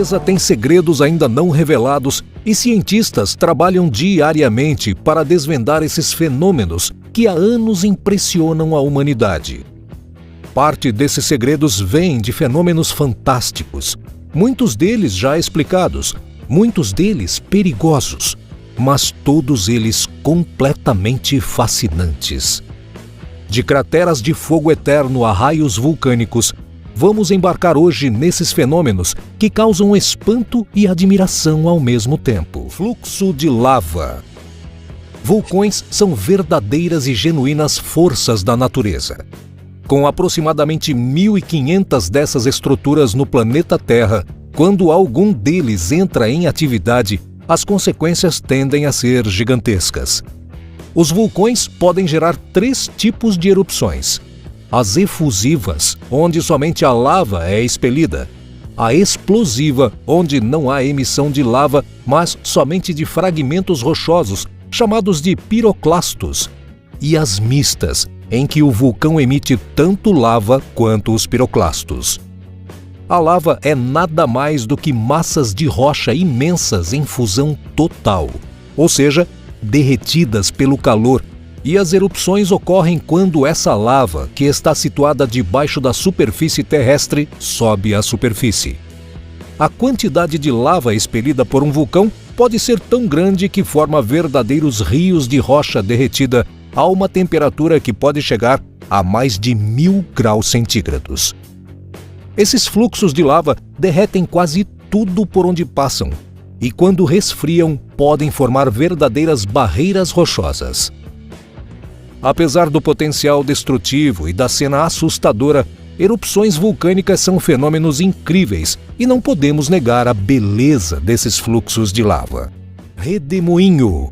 natureza tem segredos ainda não revelados e cientistas trabalham diariamente para desvendar esses fenômenos que há anos impressionam a humanidade. Parte desses segredos vem de fenômenos fantásticos, muitos deles já explicados, muitos deles perigosos, mas todos eles completamente fascinantes. De crateras de fogo eterno a raios vulcânicos, vamos embarcar hoje nesses fenômenos que causam espanto e admiração ao mesmo tempo. Fluxo de lava. Vulcões são verdadeiras e genuínas forças da natureza. Com aproximadamente 1.500 dessas estruturas no planeta Terra, quando algum deles entra em atividade, as consequências tendem a ser gigantescas. Os vulcões podem gerar 3 tipos de erupções: as efusivas, onde somente a lava é expelida; a explosiva, onde não há emissão de lava, mas somente de fragmentos rochosos, chamados de piroclastos; e as mistas, em que o vulcão emite tanto lava quanto os piroclastos. A lava é nada mais do que massas de rocha imensas em fusão total, ou seja, derretidas pelo calor, e as erupções ocorrem quando essa lava, que está situada debaixo da superfície terrestre, sobe à superfície. A quantidade de lava expelida por um vulcão pode ser tão grande que forma verdadeiros rios de rocha derretida a uma temperatura que pode chegar a mais de 1000 graus centígrados. Esses fluxos de lava derretem quase tudo por onde passam, e quando resfriam, podem formar verdadeiras barreiras rochosas. Apesar do potencial destrutivo e da cena assustadora, erupções vulcânicas são fenômenos incríveis e não podemos negar a beleza desses fluxos de lava. Redemoinho.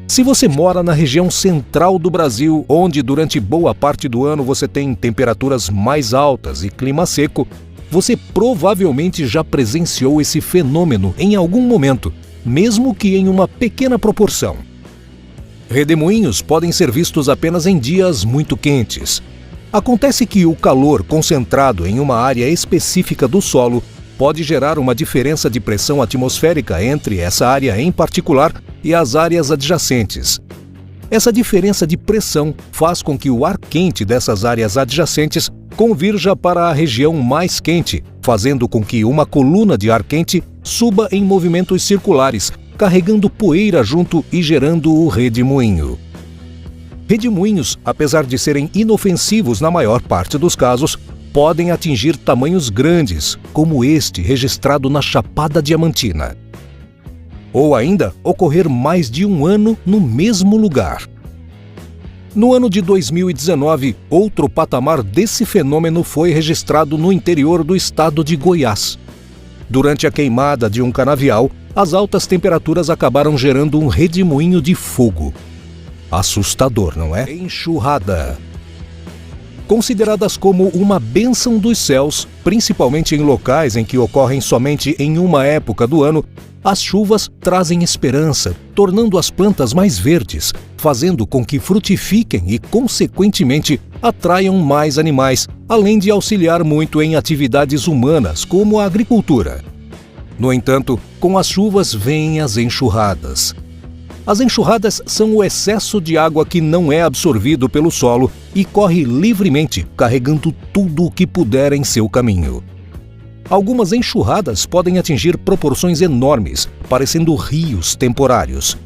Se você mora na região central do Brasil, onde durante boa parte do ano você tem temperaturas mais altas e clima seco, você provavelmente já presenciou esse fenômeno em algum momento, mesmo que em uma pequena proporção. Redemoinhos podem ser vistos apenas em dias muito quentes. Acontece que o calor concentrado em uma área específica do solo pode gerar uma diferença de pressão atmosférica entre essa área em particular e as áreas adjacentes. Essa diferença de pressão faz com que o ar quente dessas áreas adjacentes convirja para a região mais quente, fazendo com que uma coluna de ar quente suba em movimentos circulares, carregando poeira junto e gerando o redemoinho. Redemoinhos, apesar de serem inofensivos na maior parte dos casos, podem atingir tamanhos grandes, como este registrado na Chapada Diamantina. Ou ainda ocorrer mais de um ano no mesmo lugar. No ano de 2019, outro patamar desse fenômeno foi registrado no interior do estado de Goiás. Durante a queimada de um canavial, as altas temperaturas acabaram gerando um redemoinho de fogo. Assustador, não é? Enxurrada. Consideradas como uma bênção dos céus, principalmente em locais em que ocorrem somente em uma época do ano, as chuvas trazem esperança, tornando as plantas mais verdes, fazendo com que frutifiquem e, consequentemente, atraiam mais animais, além de auxiliar muito em atividades humanas, como a agricultura. No entanto, com as chuvas vêm as enxurradas. As enxurradas são o excesso de água que não é absorvido pelo solo e corre livremente, carregando tudo o que puder em seu caminho. Algumas enxurradas podem atingir proporções enormes, parecendo rios temporários.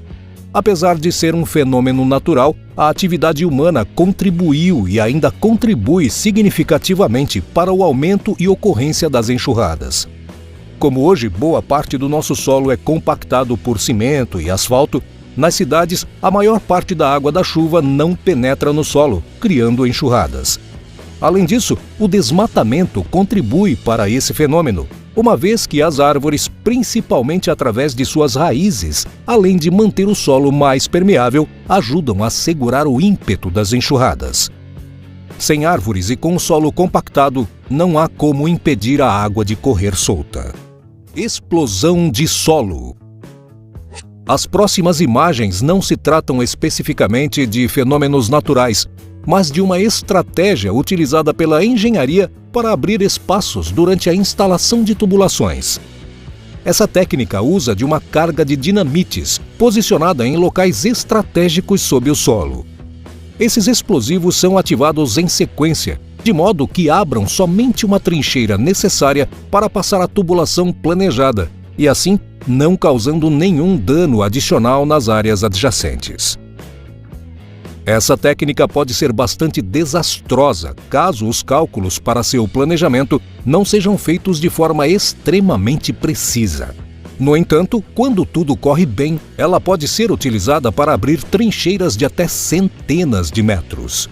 Apesar de ser um fenômeno natural, a atividade humana contribuiu e ainda contribui significativamente para o aumento e ocorrência das enxurradas. Como hoje boa parte do nosso solo é compactado por cimento e asfalto, nas cidades, a maior parte da água da chuva não penetra no solo, criando enxurradas. Além disso, o desmatamento contribui para esse fenômeno, uma vez que as árvores, principalmente através de suas raízes, além de manter o solo mais permeável, ajudam a segurar o ímpeto das enxurradas. Sem árvores e com o solo compactado, não há como impedir a água de correr solta. Explosão de solo. As próximas imagens não se tratam especificamente de fenômenos naturais, mas de uma estratégia utilizada pela engenharia para abrir espaços durante a instalação de tubulações. Essa técnica usa de uma carga de dinamites posicionada em locais estratégicos sob o solo. Esses explosivos são ativados em sequência, de modo que abram somente uma trincheira necessária para passar a tubulação planejada, e assim não causando nenhum dano adicional nas áreas adjacentes. Essa técnica pode ser bastante desastrosa caso os cálculos para seu planejamento não sejam feitos de forma extremamente precisa. No entanto, quando tudo corre bem, ela pode ser utilizada para abrir trincheiras de até centenas de metros.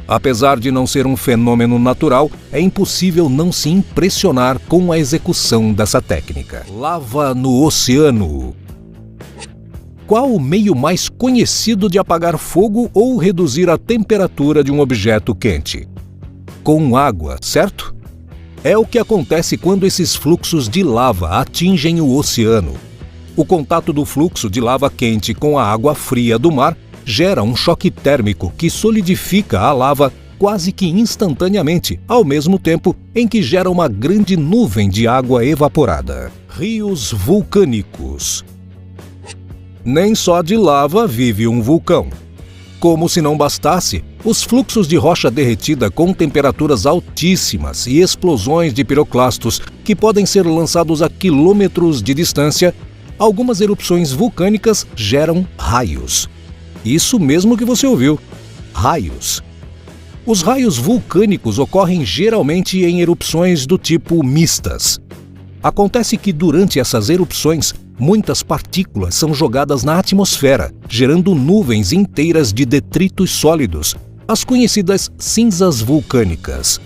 Apesar de não ser um fenômeno natural, é impossível não se impressionar com a execução dessa técnica. Lava no oceano. Qual o meio mais conhecido de apagar fogo ou reduzir a temperatura de um objeto quente? Com água, certo? É o que acontece quando esses fluxos de lava atingem o oceano. O contato do fluxo de lava quente com a água fria do mar gera um choque térmico que solidifica a lava quase que instantaneamente, ao mesmo tempo em que gera uma grande nuvem de água evaporada. Rios vulcânicos. Nem só de lava vive um vulcão. Como se não bastasse, os fluxos de rocha derretida com temperaturas altíssimas e explosões de piroclastos que podem ser lançados a quilômetros de distância, algumas erupções vulcânicas geram raios. Isso mesmo que você ouviu, raios. Os raios vulcânicos ocorrem geralmente em erupções do tipo mistas. Acontece que durante essas erupções, muitas partículas são jogadas na atmosfera, gerando nuvens inteiras de detritos sólidos, as conhecidas cinzas vulcânicas.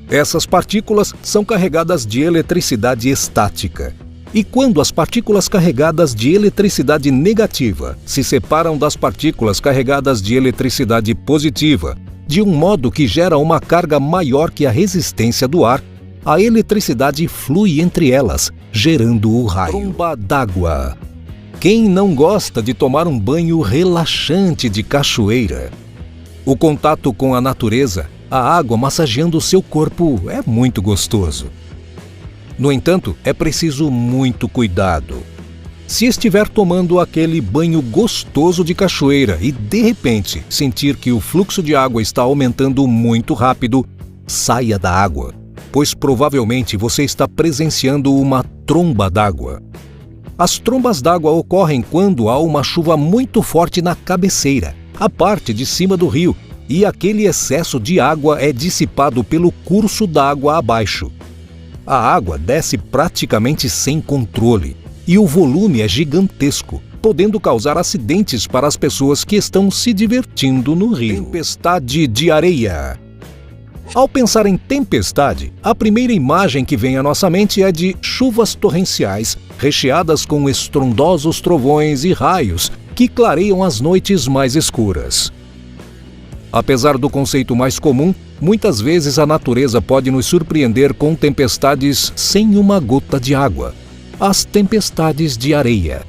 Essas partículas são carregadas de eletricidade estática. E quando as partículas carregadas de eletricidade negativa se separam das partículas carregadas de eletricidade positiva, de um modo que gera uma carga maior que a resistência do ar, a eletricidade flui entre elas, gerando o raio. Tromba d'água. Quem não gosta de tomar um banho relaxante de cachoeira? O contato com a natureza, a água massageando o seu corpo, é muito gostoso. No entanto, é preciso muito cuidado. Se estiver tomando aquele banho gostoso de cachoeira e, de repente, sentir que o fluxo de água está aumentando muito rápido, saia da água, pois provavelmente você está presenciando uma tromba d'água. As trombas d'água ocorrem quando há uma chuva muito forte na cabeceira, a parte de cima do rio, e aquele excesso de água é dissipado pelo curso d'água abaixo. A água desce praticamente sem controle e o volume é gigantesco, podendo causar acidentes para as pessoas que estão se divertindo no rio. Tempestade de areia. Ao pensar em tempestade, a primeira imagem que vem à nossa mente é de chuvas torrenciais, recheadas com estrondosos trovões e raios que clareiam as noites mais escuras. Apesar do conceito mais comum, muitas vezes a natureza pode nos surpreender com tempestades sem uma gota de água. As tempestades de areia.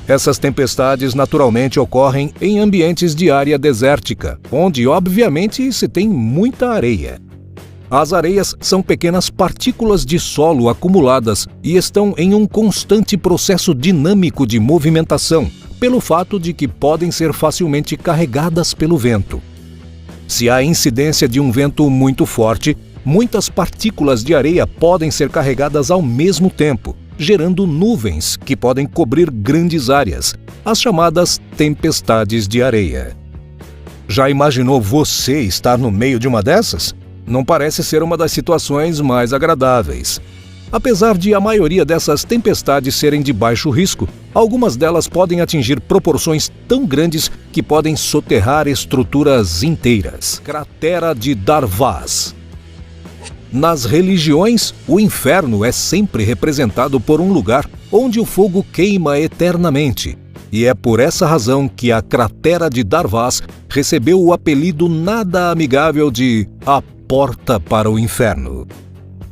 Essas tempestades naturalmente ocorrem em ambientes de área desértica, onde obviamente se tem muita areia. As areias são pequenas partículas de solo acumuladas e estão em um constante processo dinâmico de movimentação, pelo fato de que podem ser facilmente carregadas pelo vento. Se há incidência de um vento muito forte, muitas partículas de areia podem ser carregadas ao mesmo tempo, gerando nuvens que podem cobrir grandes áreas, as chamadas tempestades de areia. Já imaginou você estar no meio de uma dessas? Não parece ser uma das situações mais agradáveis. Apesar de a maioria dessas tempestades serem de baixo risco, algumas delas podem atingir proporções tão grandes que podem soterrar estruturas inteiras. Cratera de Darvaz. Nas religiões, o inferno é sempre representado por um lugar onde o fogo queima eternamente. E é por essa razão que a cratera de Darvaz recebeu o apelido nada amigável de a Porta para o Inferno.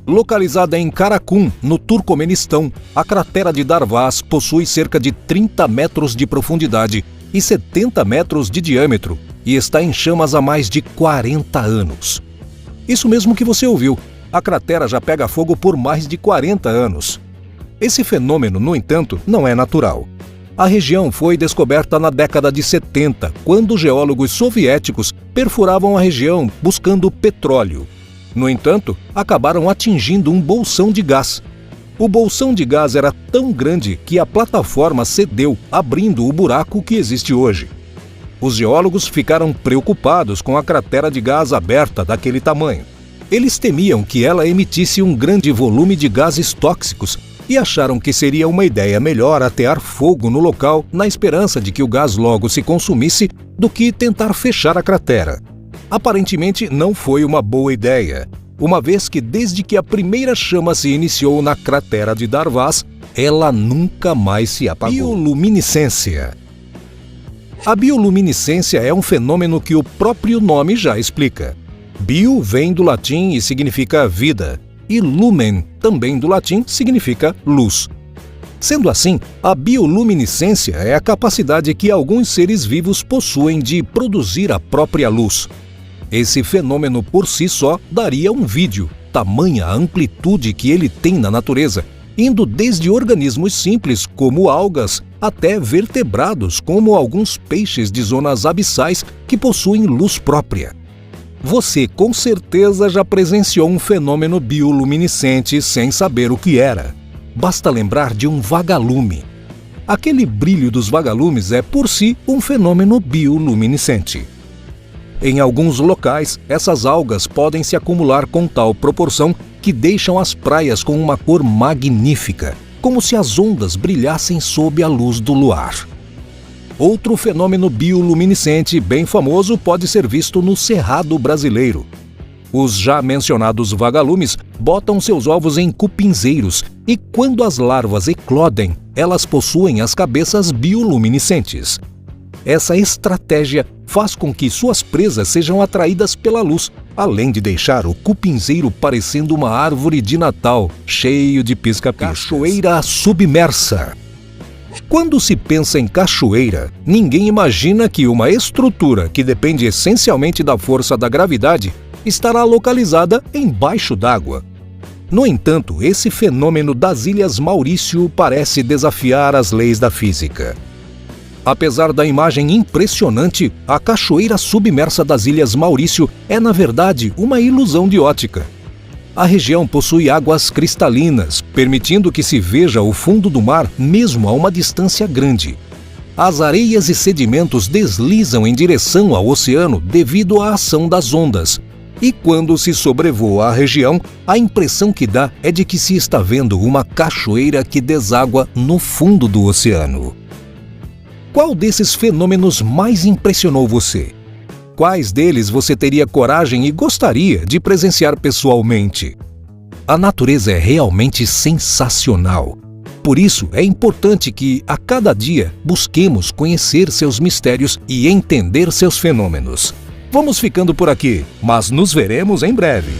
Localizada em Karakum, no Turcomenistão, a cratera de Darvaz possui cerca de 30 metros de profundidade e 70 metros de diâmetro, e está em chamas há mais de 40 anos. Isso mesmo que você ouviu, a cratera já pega fogo por mais de 40 anos. Esse fenômeno, no entanto, não é natural. A região foi descoberta na década de 70, quando geólogos soviéticos perfuravam a região buscando petróleo. No entanto, acabaram atingindo um bolsão de gás. O bolsão de gás era tão grande que a plataforma cedeu, abrindo o buraco que existe hoje. Os geólogos ficaram preocupados com a cratera de gás aberta daquele tamanho. Eles temiam que ela emitisse um grande volume de gases tóxicos e acharam que seria uma ideia melhor atear fogo no local na esperança de que o gás logo se consumisse do que tentar fechar a cratera. Aparentemente não foi uma boa ideia, uma vez que desde que a primeira chama se iniciou na cratera de Darvaz, ela nunca mais se apagou. Bioluminescência. A bioluminescência é um fenômeno que o próprio nome já explica. Bio vem do latim e significa vida, e lumen, também do latim, significa luz. Sendo assim, a bioluminescência é a capacidade que alguns seres vivos possuem de produzir a própria luz. Esse fenômeno por si só daria um vídeo, tamanha a amplitude que ele tem na natureza, indo desde organismos simples, como algas, até vertebrados, como alguns peixes de zonas abissais que possuem luz própria. Você com certeza já presenciou um fenômeno bioluminescente sem saber o que era. Basta lembrar de um vagalume. Aquele brilho dos vagalumes é, por si, um fenômeno bioluminescente. Em alguns locais, essas algas podem se acumular com tal proporção que deixam as praias com uma cor magnífica, como se as ondas brilhassem sob a luz do luar. Outro fenômeno bioluminescente bem famoso pode ser visto no Cerrado brasileiro. Os já mencionados vagalumes botam seus ovos em cupinzeiros e, quando as larvas eclodem, elas possuem as cabeças bioluminescentes. Essa estratégia faz com que suas presas sejam atraídas pela luz, além de deixar o cupinzeiro parecendo uma árvore de Natal, cheio de pisca-piscas. Cachoeira submersa. Quando se pensa em cachoeira, ninguém imagina que uma estrutura que depende essencialmente da força da gravidade estará localizada embaixo d'água. No entanto, esse fenômeno das Ilhas Maurício parece desafiar as leis da física. Apesar da imagem impressionante, a cachoeira submersa das Ilhas Maurício é, na verdade, uma ilusão de ótica. A região possui águas cristalinas, permitindo que se veja o fundo do mar mesmo a uma distância grande. As areias e sedimentos deslizam em direção ao oceano devido à ação das ondas. E quando se sobrevoa a região, a impressão que dá é de que se está vendo uma cachoeira que deságua no fundo do oceano. Qual desses fenômenos mais impressionou você? Quais deles você teria coragem e gostaria de presenciar pessoalmente? A natureza é realmente sensacional. Por isso, é importante que, a cada dia, busquemos conhecer seus mistérios e entender seus fenômenos. Vamos ficando por aqui, mas nos veremos em breve.